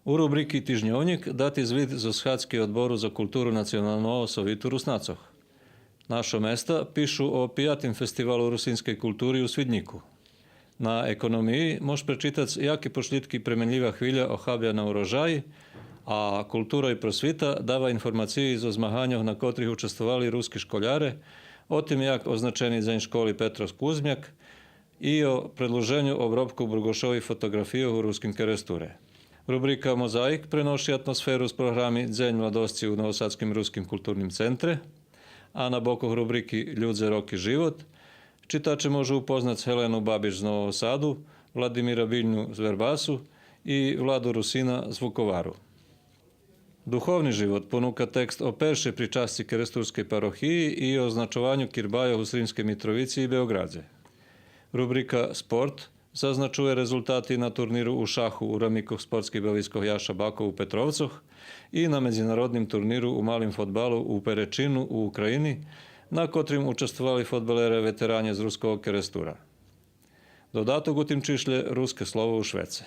U rubriki Tižnjovnik dati zvit zo Shatski odboru za kulturu nacionalного sovitu Rusnacoh. Našo mesta pišu o 5. festivalu rusinske kulturi u Svidniku. Na ekonomiji moš prečitac jaki pošljitki premenljiva hvilja ohabja na urožaji, a kultura i prosvita dava informaciji zo zmahanjoh na kotrih učestvovali ruski školjare, o tim jak označeni za školi Petros Kuzmjak i o predloženju obrobku Burgošovi fotografiju u ruskim keresture. Rubrika Mozaik prenoši atmosferu s programi Dzenj mladosti u Novosadskim ruskim kulturnim centre, a na bokoh rubriki Ljud za rok i život čitače može upoznat Helenu Babić z Novog Sadu, Vladimira Biljnu z Verbasu i Vladu Rusina z Vukovaru. Duhovni život ponuka tekst o peršej pričasci Keresturskej parohiji i o označovanju kirbaja u Srimske Mitrovici i Beogradze. Rubrika Sport zaznačuje rezultati na turniru u šahu u Ramikoh sportskih baviskoh Jaša Bakov u Petrovcoh i na međunarodnim turniru u malim fotbalu u Perečinu u Ukrajini, na kotrim učestvovali fotbalere veteranje z ruskog kerestura. Dodatok u tim čišlje ruske slovo u Švece.